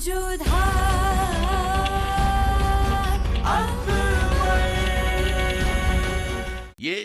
ये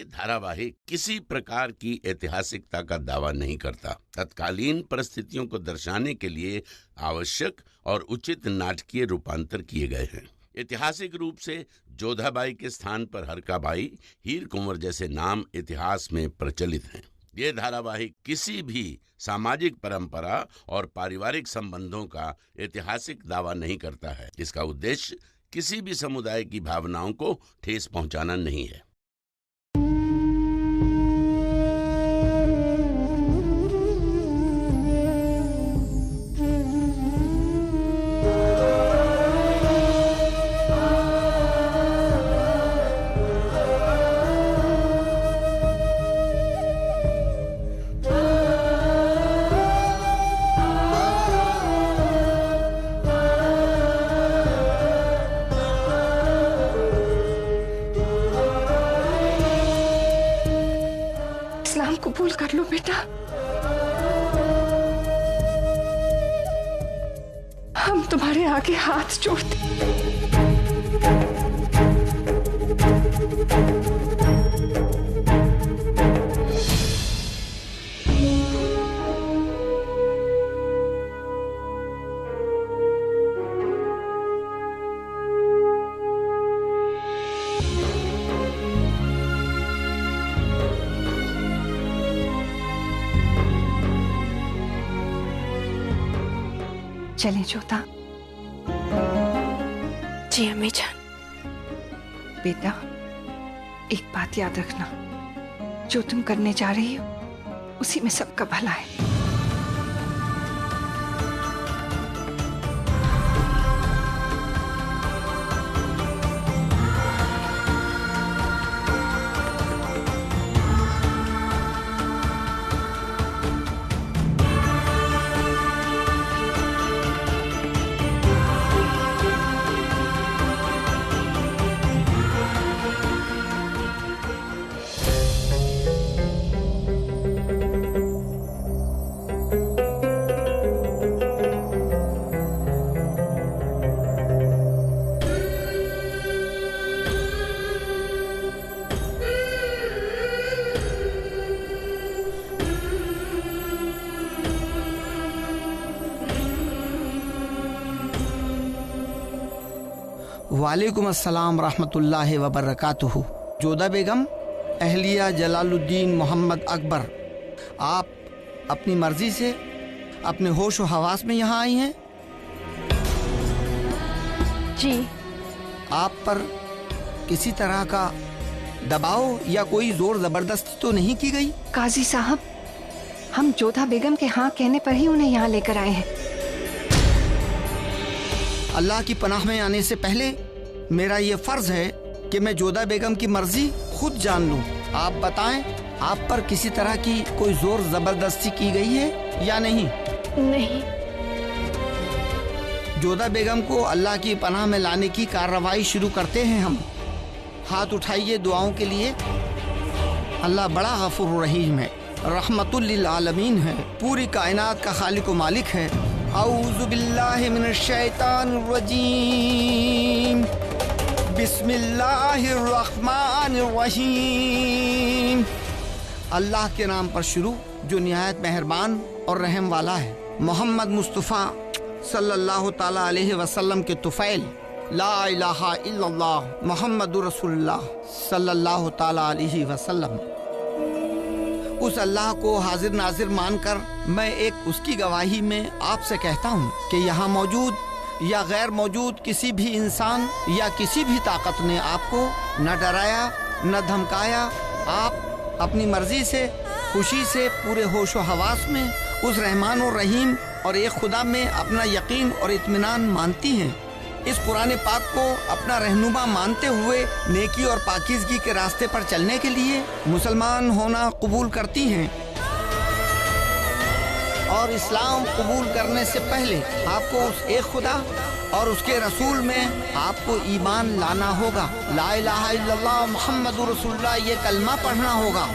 धारावाहिक किसी प्रकार की ऐतिहासिकता का दावा नहीं करता। तत्कालीन परिस्थितियों को दर्शाने के लिए आवश्यक और उचित नाटकीय रूपांतर किए गए हैं। ऐतिहासिक रूप से जोधाबाई के स्थान पर हरकाबाई, हीर कुंवर जैसे नाम इतिहास में प्रचलित हैं। ये धारावाहिक किसी भी सामाजिक परंपरा और पारिवारिक संबंधों का ऐतिहासिक दावा नहीं करता है। इसका उद्देश्य किसी भी समुदाय की भावनाओं को ठेस पहुंचाना नहीं है। कबूल कर लो बेटा, हम तुम्हारे आगे हाथ जोड़ते। चलें जोधा। जी अम्मी जान। बेटा एक बात याद रखना, जो तुम करने जा रही हो उसी में सबका भला है। वालेकुम अस्सलाम रहमतुल्लाहि व बरकातुहू। जोधा बेगम, अहलिया जलालुद्दीन मोहम्मद अकबर, आप अपनी मर्जी से अपने होश व हवास में यहाँ आई हैं? जी। आप पर किसी तरह का दबाव या कोई जोर जबरदस्ती तो नहीं की गई? काजी साहब, हम जोधा बेगम के हाँ कहने पर ही उन्हें यहाँ लेकर आए हैं। अल्लाह की पनाह में आने से पहले मेरा ये फर्ज है कि मैं जोधा बेगम की मर्जी खुद जान लूं। आप बताएं, आप पर किसी तरह की कोई जोर जबरदस्ती की गई है या नहीं? नहीं। जोधा बेगम को अल्लाह की पनाह में लाने की कार्रवाई शुरू करते हैं हम। हाथ उठाइए दुआओं के लिए। अल्लाह बड़ा गफूर रहीम है, रहमतुल लिल आलमीन है, पूरी कायनात का खालिक व मालिक है। औज़ु बिल्लाहि मिनश शैतानिर रजीम, बिस्मिल्लाहिर रहमानिर रहीम। अल्लाह के नाम पर शुरू जो निहायत मेहरबान और रहम वाला है। मोहम्मद मुस्तफ़ा सल्लल्लाहु ताला अलैहि वसल्लम के तुफ़ैल, ला इलाहा इल्लल्लाह मुहम्मदुर रसूलुल्लाह सल्लल्लाहु ताला अलैहि वसल्लम। उस अल्लाह को हाजिर नाजिर मानकर मैं एक उसकी गवाही में आपसे कहता हूँ कि यहाँ मौजूद या गैर मौजूद किसी भी इंसान या किसी भी ताकत ने आपको न डराया न धमकाया। आप अपनी मर्जी से खुशी से पूरे होशो हवास में उस रहमान और रहीम और एक खुदा में अपना यकीन और इत्मीनान मानती हैं। इस कुरान पाक को अपना रहनुमा मानते हुए नेकी और पाकीज़गी के रास्ते पर चलने के लिए मुसलमान होना कबूल करती हैं। और इस्लाम कबूल करने से पहले आपको उस एक खुदा और उसके रसूल में आपको ईमान लाना होगा। ला इलाहा इल्लल्लाह मुहम्मदुर रसूलुल्लाह ये कलमा पढ़ना होगा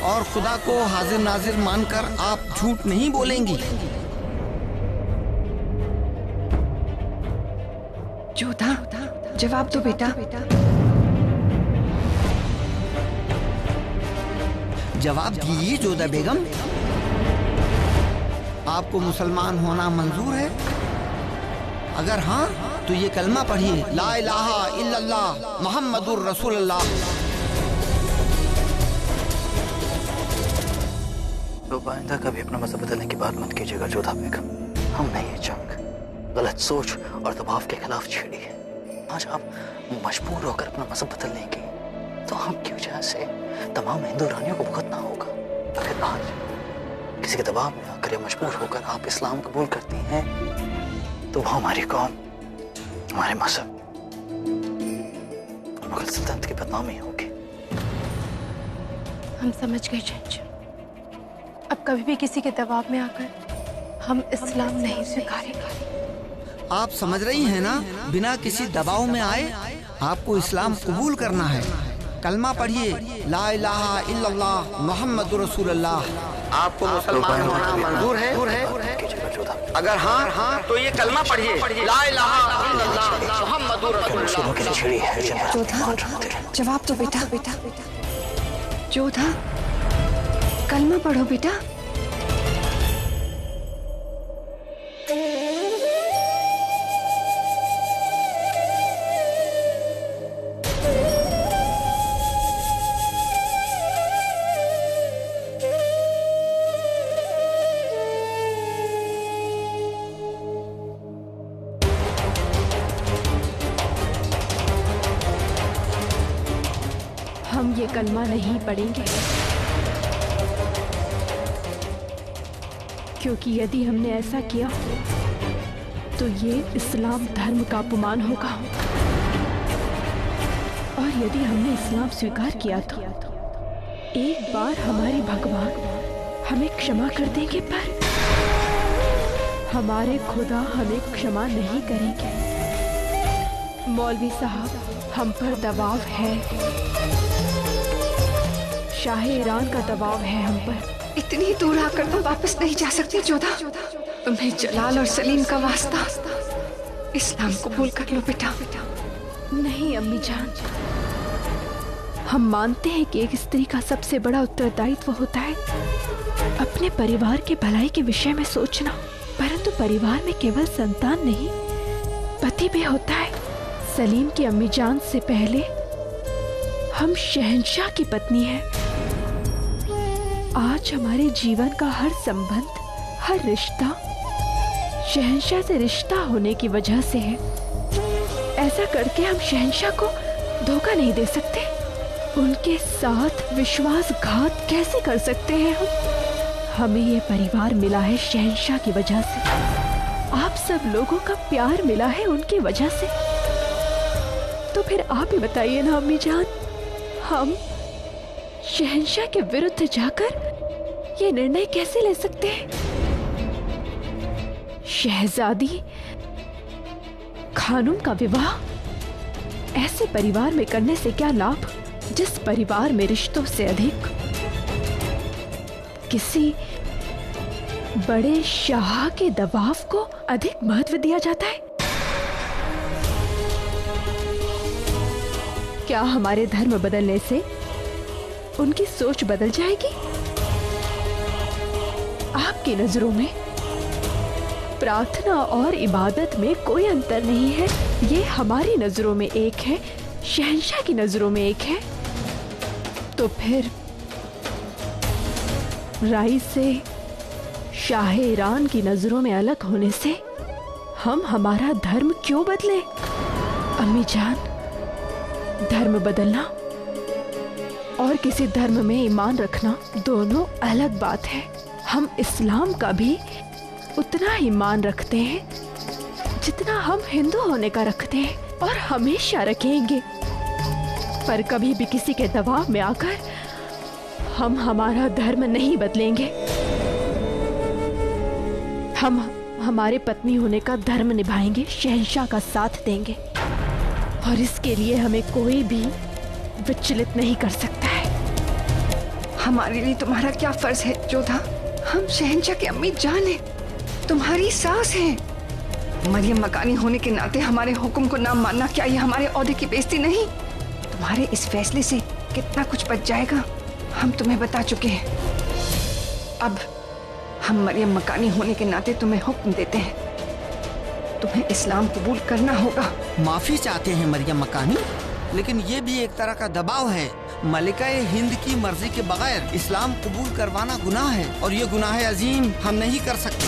और खुदा को हाजिर नाजिर मानकर आप झूठ नहीं बोलेंगी। जोधा, जवाब दो बेटा। जवाब दीजिए जोधा बेगम, आपको मुसलमान होना मंजूर है? अगर हाँ तो ये कलमा पढ़िए, ला इलाहा इल्लल्लाह मुहम्मदुर रसूलुल्लाह। तो आइंदा कभी अपना मजहब बदलने की बात मत कीजिएगा जोधा बेगम। हमने ये जंग गलत सोच और दबाव के खिलाफ छेड़ी है। आज आप मजबूर होकर अपना मजहब बदलने की तो हम की वजह से तमाम हिंदू रानियों को भुगतना होगा। अगर आज किसी के दबाव में आकर या मजबूर होकर आप इस्लाम कबूल करती हैं तो वो हमारी कौम, हमारे मजहब और मुगल सल्तनत की बदनामी होगी। हम समझ गए चाचा। अब कभी भी किसी के दबाव में आकर हम इस्लाम नहीं स्वीकारेंगे। आप समझ रही हैं ना, बिना किसी दबाव में आए आपको इस्लाम कबूल करना है। कलमा पढ़िए, ला इलाहा इल्लल्लाह मुहम्मदुर रसूलुल्लाह। आपको मुसलमान होना मंजूर है? अगर हाँ तो ये कलमा पढ़िए, ला इलाहा इल्लल्लाह मुहम्मदुर रसूलुल्लाह। जोधा, जवाब दो बेटा। जोधा, कलमा पढ़ो बेटा। हम ये कलमा नहीं पढ़ेंगे, क्योंकि यदि हमने ऐसा किया तो ये इस्लाम धर्म का अपमान होगा। और यदि हमने इस्लाम स्वीकार किया तो एक बार हमारे भगवान हमें क्षमा कर देंगे, पर हमारे खुदा हमें क्षमा नहीं करेंगे। मौलवी साहब, हम पर दबाव है, शाह ईरान का दबाव है हम पर। इतनी दूर आकर तुम वापस नहीं जा सकती जोधा। तुम्हें जलाल और सलीम का वास्ता, इस्लाम कबूल कर लो बेटा। नहीं अम्मी जान, हम मानते हैं कि एक स्त्री का सबसे बड़ा उत्तरदायित्व होता है अपने परिवार के भलाई के विषय में सोचना, परंतु परिवार में केवल संतान नहीं, पति भी होता है। सलीम की अम्मी जान से पहले हम शहंशाह की पत्नी हैं। आज हमारे जीवन का हर संबंध, हर रिश्ता शहंशाह से रिश्ता होने की वजह से है। ऐसा करके हम शहंशाह को धोखा नहीं दे सकते। उनके साथ विश्वासघात कैसे कर सकते हैं हम? हमें ये परिवार मिला है शहंशाह की वजह से। आप सब लोगों का प्यार मिला है उनकी वजह से। तो फिर आप ही बताइए ना अम्मी जान, हम शहंशाह के विरुद्ध जाकर ये निर्णय कैसे ले सकते हैं? शहजादी खानूम का विवाह ऐसे परिवार में करने से क्या लाभ जिस परिवार में रिश्तों से अधिक किसी बड़े शाह के दबाव को अधिक महत्व दिया जाता है? क्या हमारे धर्म बदलने से उनकी सोच बदल जाएगी? आपकी नजरों में प्रार्थना और इबादत में कोई अंतर नहीं है। ये हमारी नजरों में एक है, शहंशाह की नजरों में एक है। तो फिर राई से शाह ईरान की नजरों में अलग होने से हम हमारा धर्म क्यों बदले? अम्मी जान, धर्म बदलना और किसी धर्म में ईमान रखना दोनों अलग बात है। हम इस्लाम का भी उतना ही मान रखते हैं जितना हम हिंदू होने का रखते हैं, और हमेशा रखेंगे। पर कभी भी किसी के दबाव में आकर हम हमारा धर्म नहीं बदलेंगे। हम हमारे पत्नी होने का धर्म निभाएंगे, शहंशाह का साथ देंगे, और इसके लिए हमें कोई भी विचलित नहीं कर सकता है। हमारे लिए तुम्हारा क्या फर्ज है जोधा? हम शहंशाह की अम्मी जान हैं, तुम्हारी सास हैं। मरियम मकानी होने के नाते हमारे हुक्म को ना मानना, क्या ये हमारे ओहदे की बेइज्जती नहीं? तुम्हारे इस फैसले से कितना कुछ बच जाएगा हम तुम्हें बता चुके हैं। अब हम मरियम मकानी होने के नाते तुम्हें हुक्म देते हैं, तुम्हें इस्लाम कबूल करना होगा। माफी चाहते हैं मरियम मकानी, लेकिन ये भी एक तरह का दबाव है। मलिका हिंद की मर्जी के बगैर इस्लाम कबूल करवाना गुनाह है, और ये गुनाह अजीम हम नहीं कर सकते।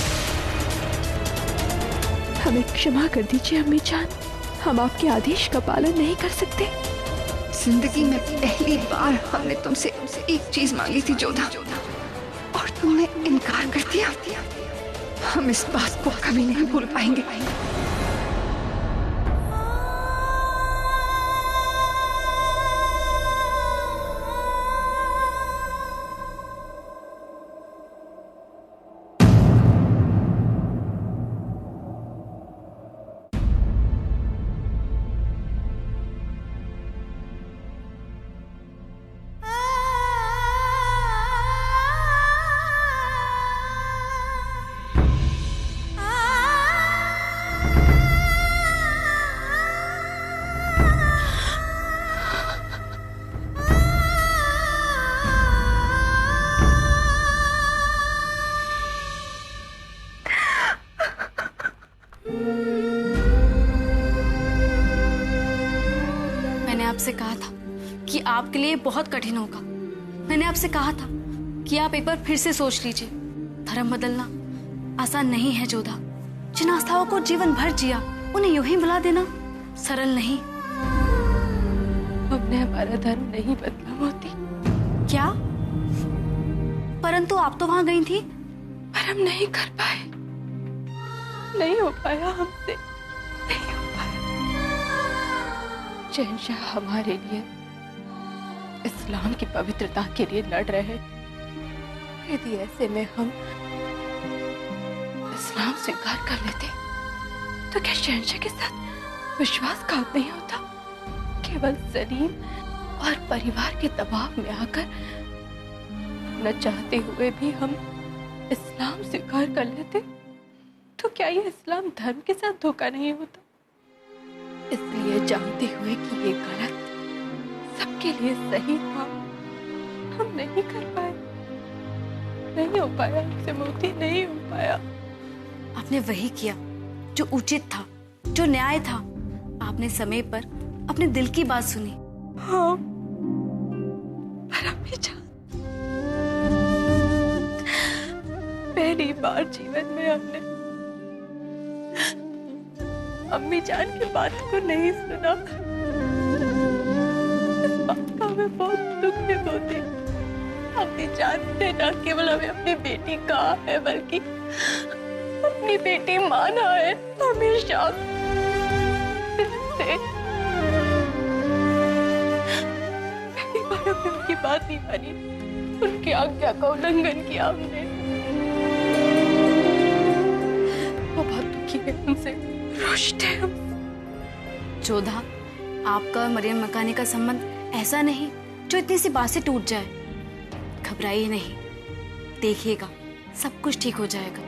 हमें क्षमा कर दीजिए अम्मी जान, हम आपके आदेश का पालन नहीं कर सकते। जिंदगी में पहली बार हमने तुमसे एक चीज मांगी थी जोधा, और तुमने इनकार कर दिया। हम इस बात को कभी नहीं भूल पाएंगे। आपसे कहा था कि आपके लिए बहुत कठिन होगा। मैंने आपसे कहा था कि आप एक बार फिर से सोच लीजिए। धर्म बदलना आसान नहीं है जोधा। जिन आस्थाओं को जीवन भर जिया उन्हें यूं ही भुला देना सरल नहीं। हमने हमारा धर्म नहीं बदला मोती। क्या? परंतु आप तो वहां गई थी। पर हम नहीं कर पाए, नहीं हो पाया हमसे, नहीं हो पाया। शहंशाह हमारे लिए इस्लाम की पवित्रता के लिए लड़ रहे, यदि ऐसे में हम इस्लाम स्वीकार कर लेते तो क्या शहंशाह के साथ विश्वासघात नहीं होता? केवल सलीम और परिवार के दबाव में आकर न चाहते हुए भी हम इस्लाम स्वीकार कर लेते तो क्या ये इस्लाम धर्म के साथ धोखा नहीं होता? इसलिए जानते हुए कि ये गलत सबके लिए सही था, हम नहीं कर पाए, नहीं हो पाया हमसे मोती, नहीं हो पाया। आपने वही किया जो उचित था, जो न्याय था। आपने समय पर अपने दिल की बात सुनी। हाँ, पर अम्मी जान, पहली बार जीवन में हमने अम्मी जान की बात को नहीं सुना। इस बात का हमें बहुत दुख है मोती। अम्मी जान ने न केवल हमें अपनी बेटी कहा है बल्कि अपनी बेटी माना है हमेशा से। पहली बार हमने उनकी बात नहीं मानी, उनकी आज्ञा का उल्लंघन किया हमने। वो बहुत दुखी है उनसे, रुष्ट है हम। जोधा, आपका और मरियम मकानी का संबंध ऐसा नहीं जो इतनी सी बात से टूट जाए। घबराइए नहीं, देखिएगा सब कुछ ठीक हो जाएगा।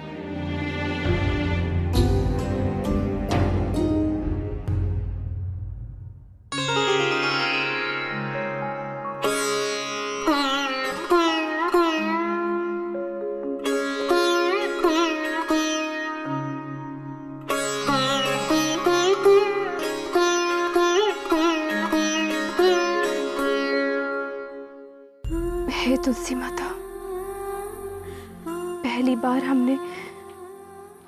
हे तुलसी माता, पहली बार हमने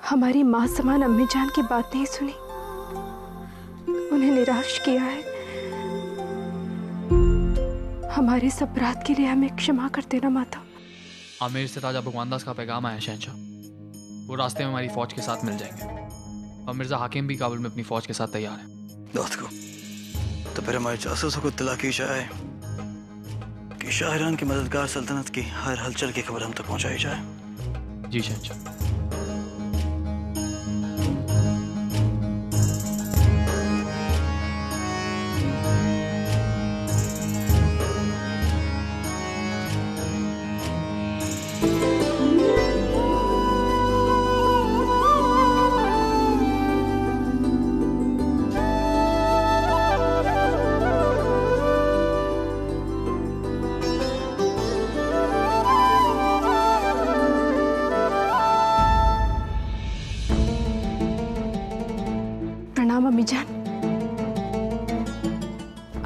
हमारी माँ समान अम्मी जान की बात नहीं सुनी, उन्हें निराश किया है। हमारे इस अपराध के लिए हमें क्षमा कर देना माता। आमिर से राजा भगवानदास का पैगाम आया शहंशाह, वो रास्ते में हमारी फौज के साथ मिल जाएंगे और मिर्जा हाकिम भी काबुल में अपनी फौज के साथ तैयार है। दोस्त को तो फिर हमारे जासूसों को इत्तला की जाए कि शाहरान की मददगार सल्तनत की हर हलचल की खबर हम तक पहुंचाई जाए। जी शहंशाह। मम्मी जान,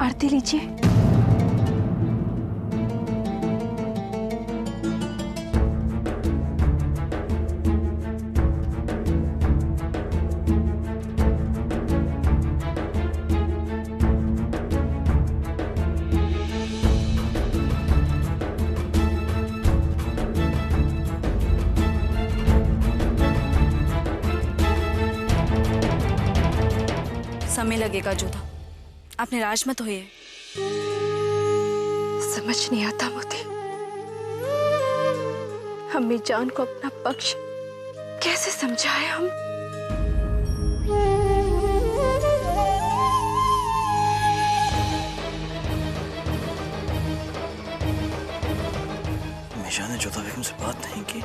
आरती लीजिए। समय लगेगा जोधा, आप निराश मत होइए। समझ नहीं आता मोती, अम्मी जान को अपना पक्ष कैसे समझाए हम। हमेशा ने जोधा बेगम से बात नहीं की।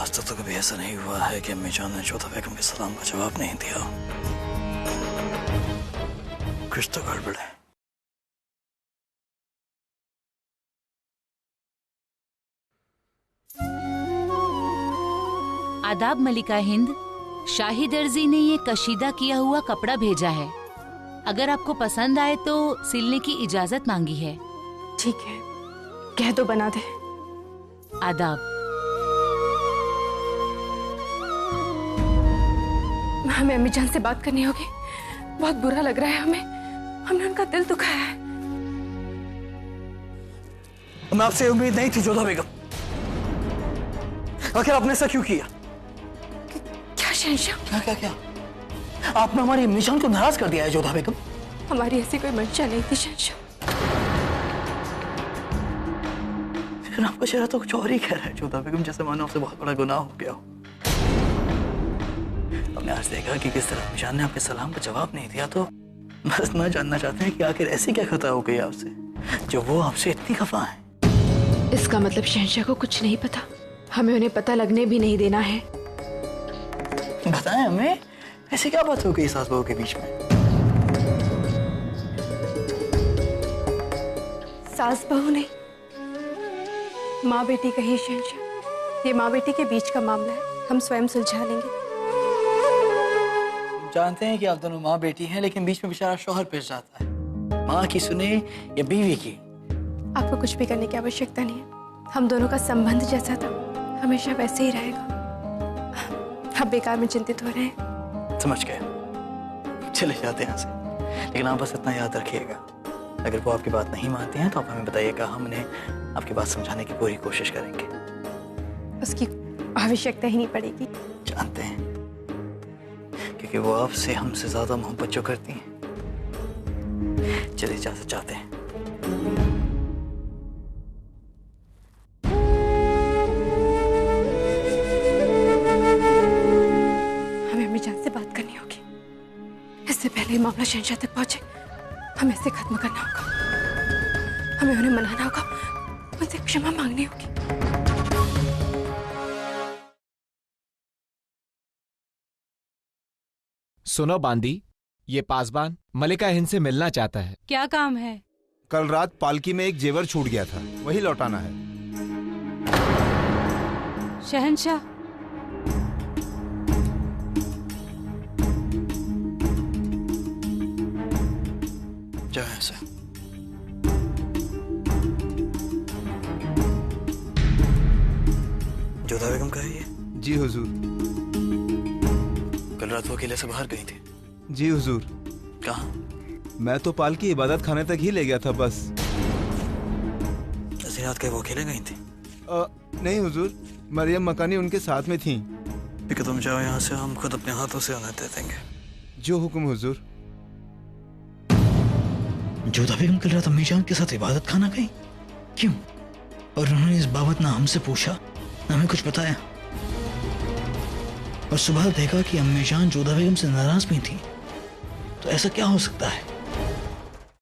आज तक तो कभी ऐसा नहीं हुआ है कि अम्मी जान ने जोधा बेगम के सलाम का जवाब नहीं दिया। कुछ तो गड़बड़ है। आदाब मलिका हिंद, शाही दर्जी ने ये कशीदा किया हुआ कपड़ा भेजा है। अगर आपको पसंद आए तो सिलने की इजाजत मांगी है। ठीक है, कह दो बना दे। आदाब। हमें अम्मी जान से बात करनी होगी, बहुत बुरा लग रहा है हमें, हमने उनका दिल दुखाया है। मैं आपसे उम्मीद नहीं थी जोधा बेगम, आखिर आपने ऐसा क्यों किया? क्या शहंशाह? क्या क्या क्या? आपने हमारी अम्मी जान को नाराज कर दिया है जोधा बेगम। हमारी ऐसी कोई मंशा नहीं थी शहंशाह। लेकिन आपका चेहरा तो कुछ और ही कह रहा है जोधा बेगम, जैसे मानो आपसे बहुत बड़ा गुनाह हो गया हो। हमने आज देखा कि किस तरह अम्मी जान ने आपके सलाम का जवाब नहीं दिया, तो बस मैं जानना चाहते हैं कि आखिर ऐसी क्या खता हो गई आपसे जो वो आपसे इतनी खफा है। इसका मतलब शहंशाह को कुछ नहीं पता, हमें उन्हें पता लगने भी नहीं देना है। बताएं हमें, ऐसी क्या बात हो गई सास बहू के बीच में? सास बहू नहीं, माँ बेटी कही शहंशाह। ये माँ बेटी के बीच का मामला है, हम स्वयं सुलझा लेंगे। जानते हैं कि आप दोनों माँ बेटी हैं, लेकिन बीच में बेचारा शौहर पिस जाता है। माँ की सुने या बीवी की? आपको कुछ भी करने की आवश्यकता नहीं है। हम दोनों का संबंध जैसा था हमेशा वैसे ही रहेगा। आप बेकार में चिंतित हो रहे हैं। समझ गए, चले जाते हैं यहाँ से। लेकिन आप बस इतना याद रखिएगा, अगर वो आपकी बात नहीं मानते हैं तो आप हमें बताइएगा, हम उन्हें आपकी बात समझाने की पूरी कोशिश करेंगे। उसकी आवश्यकता ही नहीं पड़ेगी। जानते हैं, क्योंकि वो आपसे हमसे ज्यादा मोहब्बत जो करती हैं। चलिए इजाजत चाहते हैं। हमें अम्मी जान से बात करनी होगी, इससे पहले मामला शहंशाह तक पहुंचे। हमें इसे खत्म करना होगा, हमें उन्हें मनाना होगा, उनसे क्षमा मांगनी होगी। सुनो बांदी, ये पासबान मलिका हिंद से मिलना चाहता है। क्या काम है? कल रात पालकी में एक जेवर छूट गया था, वही लौटाना है। शहंशाह, जाओ यहाँ से। जोधा बेगम का है ये? जी हुजूर। कल रात वो अकेले से बाहर गई थी? जी हुजूर। कहाँ? मैं तो पालकी इबादत खाने तक ही ले गया था बस। ऐसी रात के वो अकेले गई थी? नहीं हुजूर, मरियम मकानी उनके साथ में थी। ठीक है, तुम जाओ यहाँ से, हम खुद अपने हाथों से उन्हें दे देंगे। जो हुक्म हुजूर। जोधा बेगम कल रात अम्मी जान के साथ इबादत खाना गई? क्यों? और उन्होंने इस बाबत ना हमसे पूछा ना हमें कुछ बताया, और सुबह देखा कि अम्मी जान जोधा बेगम से नाराज भी थी। तो ऐसा क्या हो सकता है?